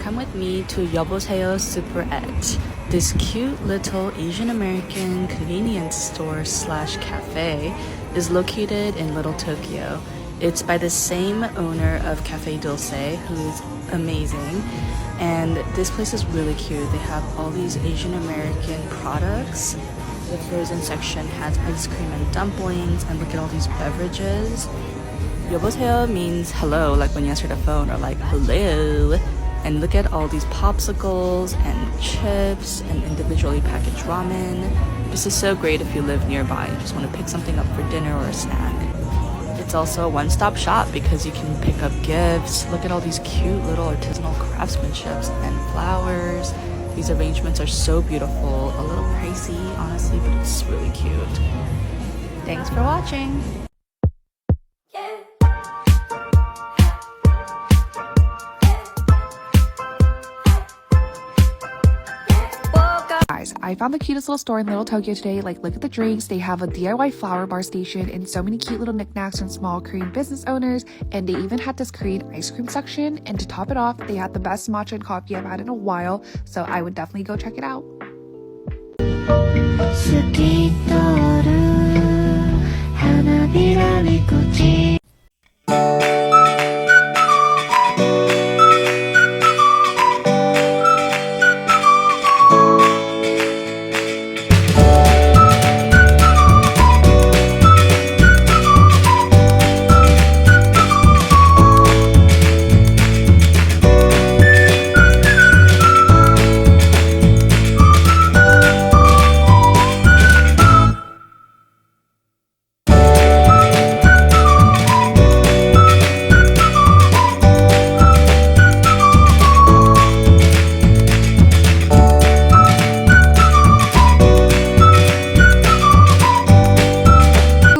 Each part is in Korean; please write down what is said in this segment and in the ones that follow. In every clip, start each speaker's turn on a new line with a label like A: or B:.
A: come with me to 여보세요 Superette. This cute little Asian American convenience store slash cafe is located in Little Tokyo. It's by the same owner of Cafe Dulce, who's amazing. And this place is really cute. They have all these Asian American products. The frozen section has ice cream and dumplings, and look at all these beverages. 여보세요 means hello, like when you answer the phone, or like hello. And look at all these popsicles and chips and individually packaged ramen. This is so great if you live nearby and just want to pick something up for dinner or a snack. It's also a one-stop shop because you can pick up gifts. Look at all these cute little artisanal craftsmanships and flowers. These arrangements are so beautiful. A little pricey, honestly, but it's really cute. Thanks for watching.
B: Guys, I found the cutest little store in Little Tokyo today. Like, look at the drinks. They have a DIY flower bar station and so many cute little knickknacks from small Korean business owners. And they even had this Korean ice cream section. And to top it off, they had the best matcha and coffee I've had in a while. So I would definitely go check it out.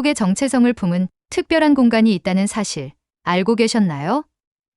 C: 한국의 정체성을 품은 특별한 공간이 있다는 사실 알고 계셨나요?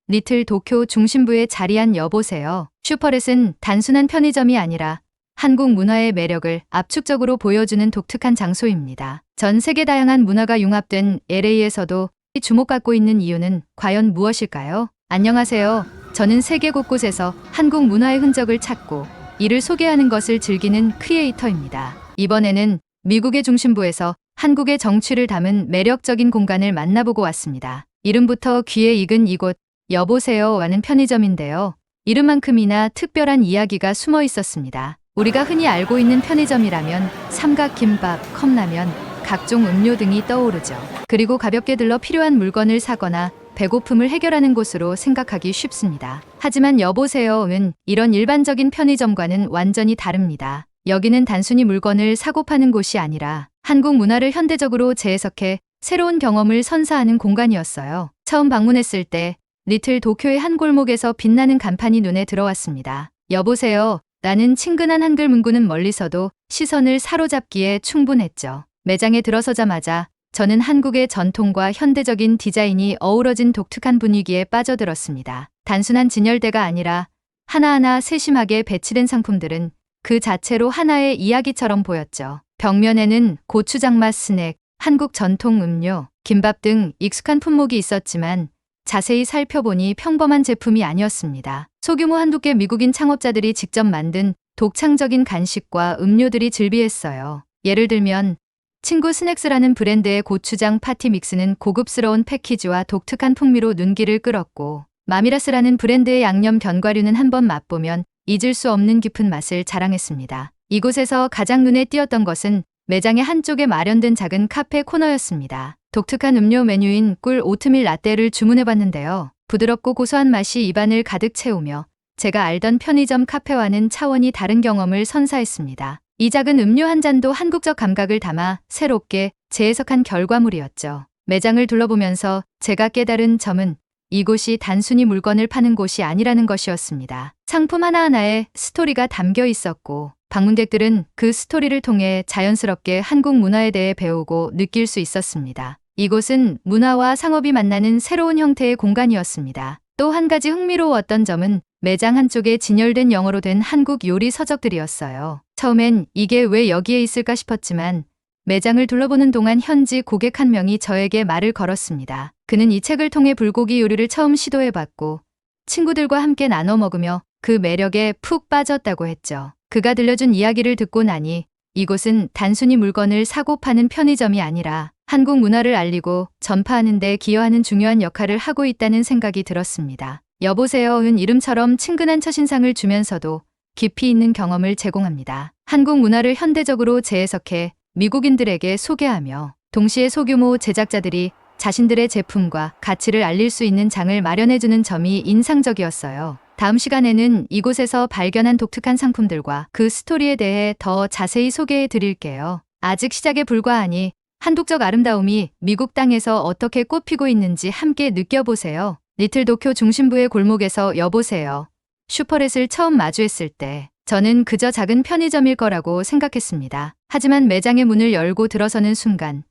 C: 리틀 도쿄 중심부에 자리한 여보세요. 슈퍼렛은 단순한 편의점이 아니라 한국 문화의 매력을 압축적으로 보여주는 독특한 장소입니다. 전 세계 다양한 문화가 융합된 LA에서도 주목받고 있는 이유는 과연 무엇일까요? 안녕하세요. 저는 세계 곳곳에서 한국 문화의 흔적을 찾고 이를 소개하는 것을 즐기는 크리에이터입니다. 이번에는 미국의 중심부에서 한국의 정취를 담은 매력적인 공간을 만나보고 왔습니다. 이름부터 귀에 익은 이곳 여보세요라는 편의점인데요. 이름만큼이나 특별한 이야기가 숨어 있었습니다. 우리가 흔히 알고 있는 편의점이라면 삼각김밥, 컵라면, 각종 음료 등이 떠오르죠. 그리고 가볍게 들러 필요한 물건을 사거나 배고픔을 해결하는 곳으로 생각하기 쉽습니다. 하지만 여보세요는 이런 일반적인 편의점과는 완전히 다릅니다. 여기는 단순히 물건을 사고 파는 곳이 아니라 한국 문화를 현대적으로 재해석해 새로운 경험을 선사하는 공간이었어요. 처음 방문했을 때 리틀 도쿄의 한 골목에서 빛나는 간판이 눈에 들어왔습니다. 여보세요. 라는 친근한 한글 문구는 멀리서도 시선을 사로잡기에 충분했죠. 매장에 들어서자마자 저는 한국의 전통과 현대적인 디자인이 어우러진 독특한 분위기에 빠져들었습니다. 단순한 진열대가 아니라 하나하나 세심하게 배치된 상품들은 그 자체로 하나의 이야기처럼 보였죠. 벽면에는 고추장맛 스낵, 한국 전통 음료, 김밥 등 익숙한 품목이 있었지만 자세히 살펴보니 평범한 제품이 아니었습니다. 소규모 한두 개 미국인 창업자들이 직접 만든 독창적인 간식과 음료들이 즐비했어요. 예를 들면 친구 스낵스라는 브랜드의 고추장 파티 믹스는 고급스러운 패키지와 독특한 풍미로 눈길을 끌었고, 마미라스라는 브랜드의 양념 견과류는 한번 맛보면 잊을 수 없는 깊은 맛을 자랑했습니다. 이곳에서 가장 눈에 띄었던 것은 매장의 한쪽에 마련된 작은 카페 코너였습니다. 독특한 음료 메뉴인 꿀 오트밀 라떼를 주문해봤는데요. 부드럽고 고소한 맛이 입안을 가득 채우며 제가 알던 편의점 카페와는 차원이 다른 경험을 선사했습니다. 이 작은 음료 한 잔도 한국적 감각을 담아 새롭게 재해석한 결과물이었죠. 매장을 둘러보면서 제가 깨달은 점은 이곳이 단순히 물건을 파는 곳이 아니라는 것이었습니다. 상품 하나하나에 스토리가 담겨 있었고 방문객들은 그 스토리를 통해 자연스럽게 한국 문화에 대해 배우고 느낄 수 있었습니다. 이곳은 문화와 상업이 만나는 새로운 형태의 공간이었습니다. 또 한 가지 흥미로웠던 점은 매장 한쪽에 진열된 영어로 된 한국 요리 서적들이었어요. 처음엔 이게 왜 여기에 있을까 싶었지만 매장을 둘러보는 동안 현지 고객 한 명이 저에게 말을 걸었습니다. 그는 이 책을 통해 불고기 요리를 처음 시도해봤고 친구들과 함께 나눠 먹으며 그 매력에 푹 빠졌다고 했죠. 그가 들려준 이야기를 듣고 나니 이곳은 단순히 물건을 사고 파는 편의점이 아니라 한국 문화를 알리고 전파하는 데 기여하는 중요한 역할을 하고 있다는 생각이 들었습니다. 여보세요은 이름처럼 친근한 첫인상을 주면서도 깊이 있는 경험을 제공합니다. 한국 문화를 현대적으로 재해석해 미국인들에게 소개하며 동시에 소규모 제작자들이 자신들의 제품과 가치를 알릴 수 있는 장을 마련해주는 점이 인상적이었어요. 다음 시간에는 이곳에서 발견한 독특한 상품들과 그 스토리에 대해 더 자세히 소개해 드릴게요. 아직 시작에 불과하니 한국적 아름다움이 미국 땅에서 어떻게 꽃피고 있는지 함께 느껴보세요. 리틀 도쿄 중심부의 골목에서 여보세요. 슈퍼렛을 처음 마주했을 때 저는 그저 작은 편의점일 거라고 생각했습니다. 하지만 매장의 문을 열고 들어서는 순간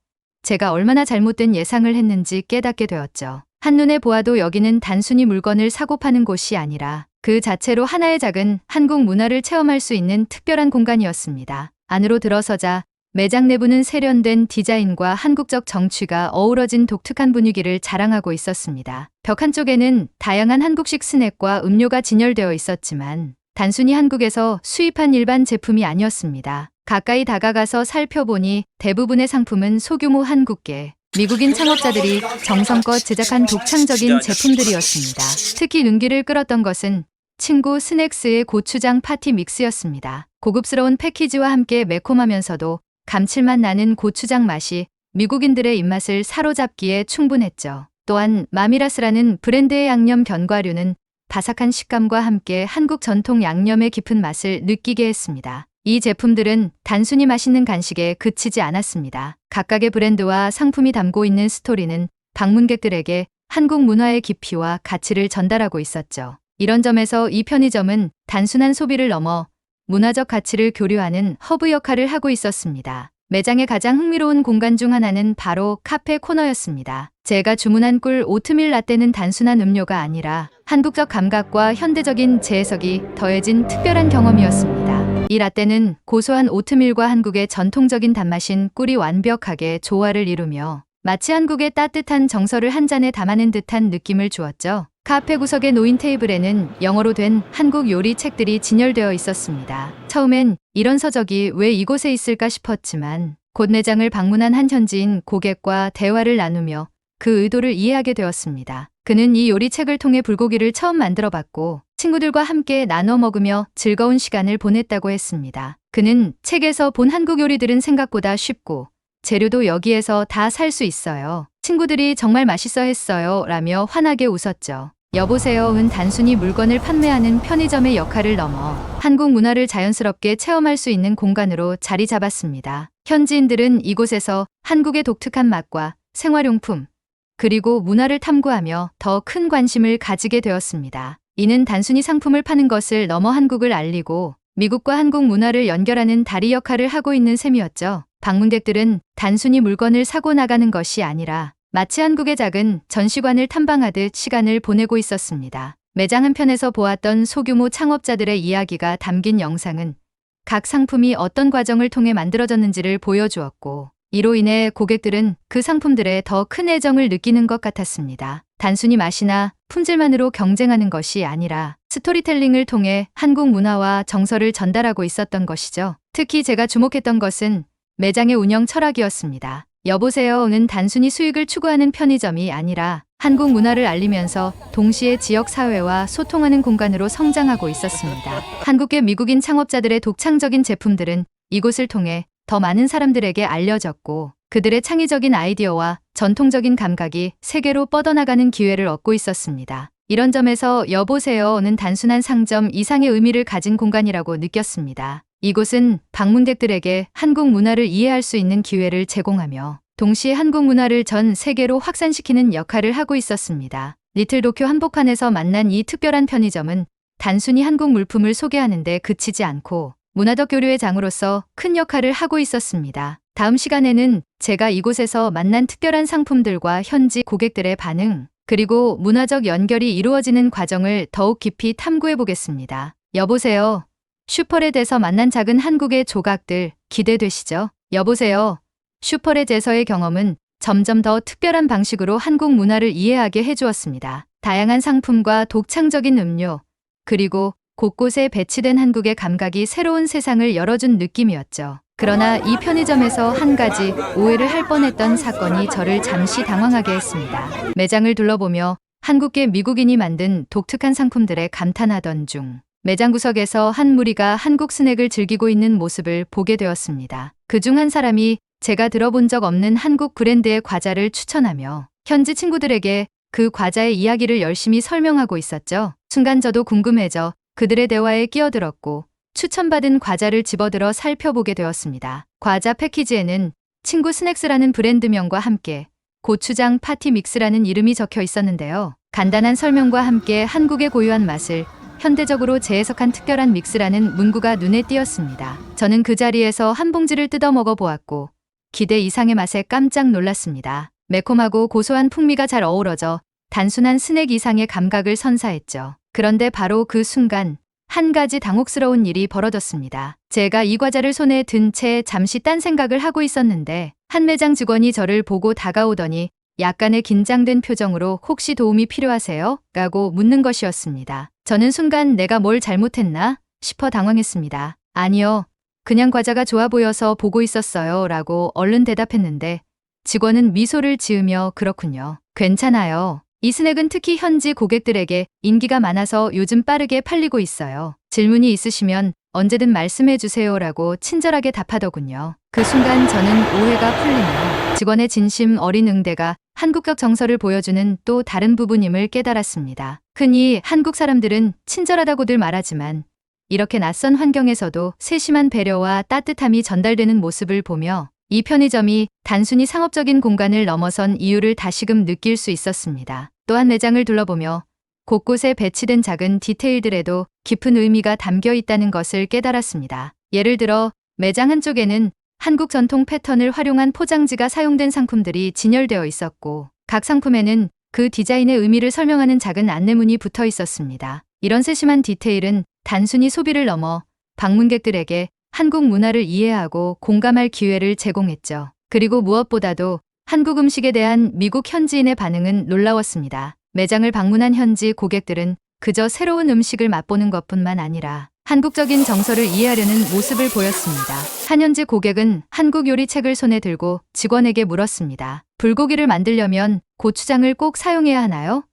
C: 제가 얼마나 잘못된 예상을 했는지 깨닫게 되었죠. 한눈에 보아도 여기는 단순히 물건을 사고 파는 곳이 아니라 그 자체로 하나의 작은 한국 문화를 체험할 수 있는 특별한 공간이었습니다. 안으로 들어서자 매장 내부는 세련된 디자인과 한국적 정취가 어우러진 독특한 분위기를 자랑하고 있었습니다. 벽 한쪽에는 다양한 한국식 스낵과 음료가 진열되어 있었지만 단순히 한국에서 수입한 일반 제품이 아니었습니다. 가까이 다가가서 살펴보니 대부분의 상품은 소규모 한국계, 미국인 창업자들이 정성껏 제작한 독창적인 제품들이었습니다. 특히 눈길을 끌었던 것은 친구 스낵스의 고추장 파티 믹스였습니다. 고급스러운 패키지와 함께 매콤하면서도 감칠맛 나는 고추장 맛이 미국인들의 입맛을 사로잡기에 충분했죠. 또한 마미라스라는 브랜드의 양념 견과류는 바삭한 식감과 함께 한국 전통 양념의 깊은 맛을 느끼게 했습니다. 이 제품들은 단순히 맛있는 간식에 그치지 않았습니다. 각각의 브랜드와 상품이 담고 있는 스토리는 방문객들에게 한국 문화의 깊이와 가치를 전달하고 있었죠. 이런 점에서 이 편의점은 단순한 소비를 넘어 문화적 가치를 교류하는 허브 역할을 하고 있었습니다. 매장의 가장 흥미로운 공간 중 하나는 바로 카페 코너였습니다. 제가 주문한 꿀 오트밀 라떼는 단순한 음료가 아니라 한국적 감각과 현대적인 재해석이 더해진 특별한 경험이었습니다. 이 라떼는 고소한 오트밀과 한국의 전통적인 단맛인 꿀이 완벽하게 조화를 이루며 마치 한국의 따뜻한 정서를 한 잔에 담아낸 듯한 느낌을 주었죠. 카페 구석의 놓인 테이블에는 영어로 된 한국 요리 책들이 진열되어 있었습니다. 처음엔 이런 서적이 왜 이곳에 있을까 싶었지만 곧 매장을 방문한 한 현지인 고객과 대화를 나누며 그 의도를 이해하게 되었습니다. 그는 이 요리책을 통해 불고기를 처음 만들어봤고 친구들과 함께 나눠 먹으며 즐거운 시간을 보냈다고 했습니다. 그는 책에서 본 한국 요리들은 생각보다 쉽고 재료도 여기에서 다 살 수 있어요. 친구들이 정말 맛있어 했어요 라며 환하게 웃었죠. 여보세요은 단순히 물건을 판매하는 편의점의 역할을 넘어 한국 문화를 자연스럽게 체험할 수 있는 공간으로 자리 잡았습니다. 현지인들은 이곳에서 한국의 독특한 맛과 생활용품, 그리고 문화를 탐구하며 더 큰 관심을 가지게 되었습니다. 이는 단순히 상품을 파는 것을 넘어 한국을 알리고 미국과 한국 문화를 연결하는 다리 역할을 하고 있는 셈이었죠. 방문객들은 단순히 물건을 사고 나가는 것이 아니라 마치 한국의 작은 전시관을 탐방하듯 시간을 보내고 있었습니다. 매장 한편에서 보았던 소규모 창업자들의 이야기가 담긴 영상은 각 상품이 어떤 과정을 통해 만들어졌는지를 보여주었고 이로 인해 고객들은 그 상품들에 더 큰 애정을 느끼는 것 같았습니다. 단순히 맛이나 품질만으로 경쟁하는 것이 아니라 스토리텔링을 통해 한국 문화와 정서를 전달하고 있었던 것이죠. 특히 제가 주목했던 것은 매장의 운영 철학이었습니다. 여보세요는 단순히 수익을 추구하는 편의점이 아니라 한국 문화를 알리면서 동시에 지역 사회와 소통하는 공간으로 성장하고 있었습니다. 한국계 미국인 창업자들의 독창적인 제품들은 이곳을 통해 더 많은 사람들에게 알려졌고 그들의 창의적인 아이디어와 전통적인 감각이 세계로 뻗어나가는 기회를 얻고 있었습니다. 이런 점에서 여보세요는 단순한 상점 이상의 의미를 가진 공간이라고 느꼈습니다. 이곳은 방문객들에게 한국 문화를 이해할 수 있는 기회를 제공하며 동시에 한국 문화를 전 세계로 확산시키는 역할을 하고 있었습니다. 리틀 도쿄 한복판에서 만난 이 특별한 편의점은 단순히 한국 물품을 소개하는 데 그치지 않고 문화적 교류의 장으로서 큰 역할을 하고 있었습니다. 다음 시간에는 제가 이곳에서 만난 특별한 상품들과 현지 고객들의 반응, 그리고 문화적 연결이 이루어지는 과정을 더욱 깊이 탐구해 보겠습니다. 여보세요. 슈퍼렛에서 만난 작은 한국의 조각들 기대되시죠? 여보세요. 슈퍼렛에서의 경험은 점점 더 특별한 방식으로 한국 문화를 이해하게 해주었습니다. 다양한 상품과 독창적인 음료, 그리고 곳곳에 배치된 한국의 감각이 새로운 세상을 열어준 느낌이었죠. 그러나 이 편의점에서 한 가지 오해를 할 뻔했던 사건이 저를 잠시 당황하게 했습니다. 매장을 둘러보며 한국계 미국인이 만든 독특한 상품들에 감탄하던 중 매장 구석에서 한 무리가 한국 스낵을 즐기고 있는 모습을 보게 되었습니다. 그중 한 사람이 제가 들어본 적 없는 한국 브랜드의 과자를 추천하며 현지 친구들에게 그 과자의 이야기를 열심히 설명하고 있었죠. 순간 저도 궁금해져 그들의 대화에 끼어들었고 추천받은 과자를 집어들어 살펴보게 되었습니다. 과자 패키지에는 친구 스낵스라는 브랜드명과 함께 고추장 파티 믹스라는 이름이 적혀 있었는데요. 간단한 설명과 함께 한국의 고유한 맛을 현대적으로 재해석한 특별한 믹스라는 문구가 눈에 띄었습니다. 저는 그 자리에서 한 봉지를 뜯어 먹어보았고 기대 이상의 맛에 깜짝 놀랐습니다. 매콤하고 고소한 풍미가 잘 어우러져 단순한 스낵 이상의 감각을 선사했죠. 그런데 바로 그 순간 한 가지 당혹스러운 일이 벌어졌습니다. 제가 이 과자를 손에 든 채 잠시 딴 생각을 하고 있었는데 한 매장 직원이 저를 보고 다가오더니 약간의 긴장된 표정으로 혹시 도움이 필요하세요? 라고 묻는 것이었습니다. 저는 순간 내가 뭘 잘못했나 싶어 당황했습니다. 아니요. 그냥 과자가 좋아 보여서 보고 있었어요. 라고 얼른 대답했는데 직원은 미소를 지으며 그렇군요. 괜찮아요. 이 스낵은 특히 현지 고객들에게 인기가 많아서 요즘 빠르게 팔리고 있어요. 질문이 있으시면 언제든 말씀해 주세요. 라고 친절하게 답하더군요. 그 순간 저는 오해가 풀리며 직원의 진심 어린 응대가 한국적 정서를 보여주는 또 다른 부분임을 깨달았습니다. 흔히 한국 사람들은 친절하다고들 말하지만 이렇게 낯선 환경에서도 세심한 배려와 따뜻함이 전달되는 모습을 보며 이 편의점이 단순히 상업적인 공간을 넘어선 이유를 다시금 느낄 수 있었습니다. 또한 매장을 둘러보며 곳곳에 배치된 작은 디테일들에도 깊은 의미가 담겨 있다는 것을 깨달았습니다. 예를 들어 매장 한쪽에는 한국 전통 패턴을 활용한 포장지가 사용된 상품들이 진열되어 있었고 각 상품에는 그 디자인의 의미를 설명하는 작은 안내문이 붙어 있었습니다. 이런 세심한 디테일은 단순히 소비를 넘어 방문객들에게 한국 문화를 이해하고 공감할 기회를 제공했죠. 그리고 무엇보다도 한국 음식에 대한 미국 현지인의 반응은 놀라웠습니다. 매장을 방문한 현지 고객들은 그저 새로운 음식을 맛보는 것뿐만 아니라 한국적인 정서를 이해하려는 모습을 보였습니다. 한 현지 고객은 한국 요리책을 손에 들고 직원에게 물었습니다. 불고기를 만들려면 고추장을 꼭 사용해야 하나요?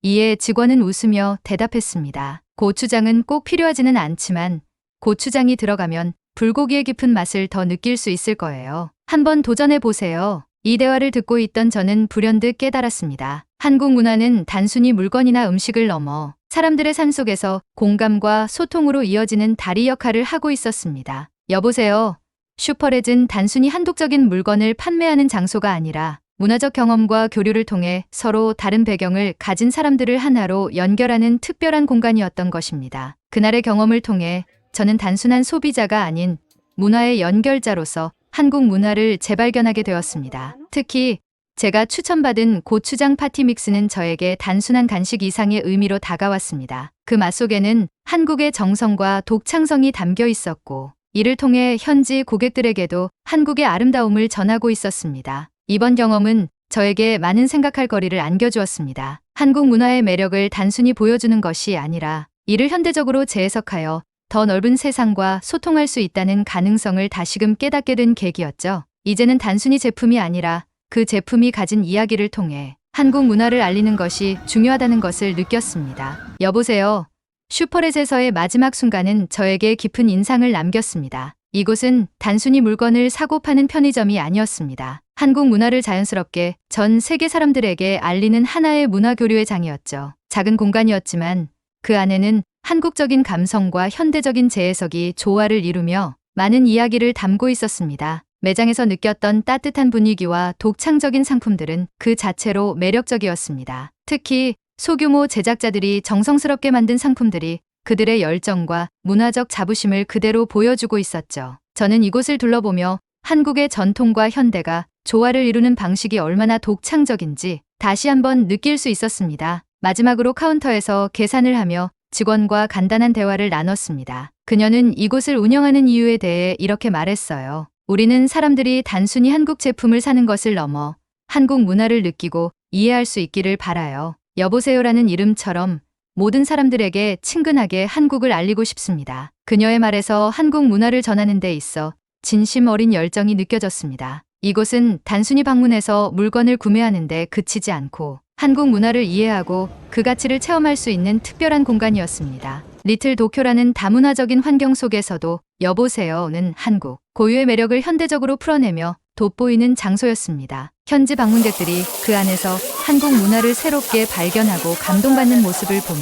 C: 이에 직원은 웃으며 대답했습니다. 고추장은 꼭 필요하지는 않지만 고추장이 들어가면 불고기의 깊은 맛을 더 느낄 수 있을 거예요. 한번 도전해 보세요. 이 대화를 듣고 있던 저는 불현듯 깨달았습니다. 한국 문화는 단순히 물건이나 음식을 넘어 사람들의 삶 속에서 공감과 소통으로 이어지는 다리 역할을 하고 있었습니다. 여보세요. 슈퍼렛은 단순히 한국적인 물건을 판매하는 장소가 아니라 문화적 경험과 교류를 통해 서로 다른 배경을 가진 사람들을 하나로 연결하는 특별한 공간이었던 것입니다. 그날의 경험을 통해 저는 단순한 소비자가 아닌 문화의 연결자로서 한국 문화를 재발견하게 되었습니다. 특히 제가 추천받은 고추장 파티 믹스는 저에게 단순한 간식 이상의 의미로 다가왔습니다. 그 맛 속에는 한국의 정성과 독창성이 담겨 있었고 이를 통해 현지 고객들에게도 한국의 아름다움을 전하고 있었습니다. 이번 경험은 저에게 많은 생각할 거리를 안겨주었습니다. 한국 문화의 매력을 단순히 보여주는 것이 아니라 이를 현대적으로 재해석하여 더 넓은 세상과 소통할 수 있다는 가능성을 다시금 깨닫게 된 계기였죠. 이제는 단순히 제품이 아니라 그 제품이 가진 이야기를 통해 한국 문화를 알리는 것이 중요하다는 것을 느꼈습니다. 여보세요. 슈퍼렛에서의 마지막 순간은 저에게 깊은 인상을 남겼습니다. 이곳은 단순히 물건을 사고 파는 편의점이 아니었습니다. 한국 문화를 자연스럽게 전 세계 사람들에게 알리는 하나의 문화 교류의 장이었죠. 작은 공간이었지만 그 안에는 한국적인 감성과 현대적인 재해석이 조화를 이루며 많은 이야기를 담고 있었습니다. 매장에서 느꼈던 따뜻한 분위기와 독창적인 상품들은 그 자체로 매력적이었습니다. 특히 소규모 제작자들이 정성스럽게 만든 상품들이 그들의 열정과 문화적 자부심을 그대로 보여주고 있었죠. 저는 이곳을 둘러보며 한국의 전통과 현대가 조화를 이루는 방식이 얼마나 독창적인지 다시 한번 느낄 수 있었습니다. 마지막으로 카운터에서 계산을 하며 직원과 간단한 대화를 나눴습니다. 그녀는 이곳을 운영하는 이유에 대해 이렇게 말했어요. 우리는 사람들이 단순히 한국 제품을 사는 것을 넘어 한국 문화를 느끼고 이해할 수 있기를 바라요. 여보세요라는 이름처럼 모든 사람들에게 친근하게 한국을 알리고 싶습니다. 그녀의 말에서 한국 문화를 전하는 데 있어 진심 어린 열정이 느껴졌습니다. 이곳은 단순히 방문해서 물건을 구매하는데 그치지 않고 한국 문화를 이해하고 그 가치를 체험할 수 있는 특별한 공간이었습니다. 리틀 도쿄라는 다문화적인 환경 속에서도 여보세요는 한국 고유의 매력을 현대적으로 풀어내며 돋보이는 장소였습니다. 현지 방문객들이 그 안에서 한국 문화를 새롭게 발견하고 감동받는 모습을 보며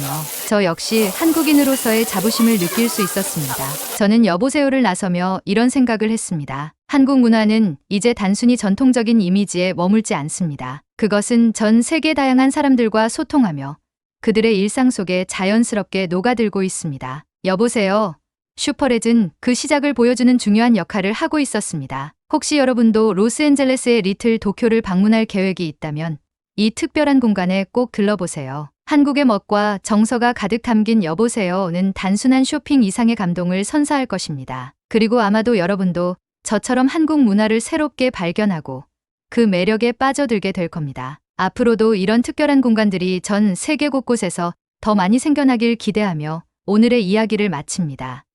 C: 저 역시 한국인으로서의 자부심을 느낄 수 있었습니다. 저는 여보세요를 나서며 이런 생각을 했습니다. 한국 문화는 이제 단순히 전통적인 이미지에 머물지 않습니다. 그것은 전 세계 다양한 사람들과 소통하며 그들의 일상 속에 자연스럽게 녹아들고 있습니다. 여보세요. 슈퍼렛은 그 시작을 보여주는 중요한 역할을 하고 있었습니다. 혹시 여러분도 로스앤젤레스의 리틀 도쿄를 방문할 계획이 있다면 이 특별한 공간에 꼭 들러보세요. 한국의 멋과 정서가 가득 담긴 여보세요는 단순한 쇼핑 이상의 감동을 선사할 것입니다. 그리고 아마도 여러분도 저처럼 한국 문화를 새롭게 발견하고 그 매력에 빠져들게 될 겁니다. 앞으로도 이런 특별한 공간들이 전 세계 곳곳에서 더 많이 생겨나길 기대하며 오늘의 이야기를 마칩니다.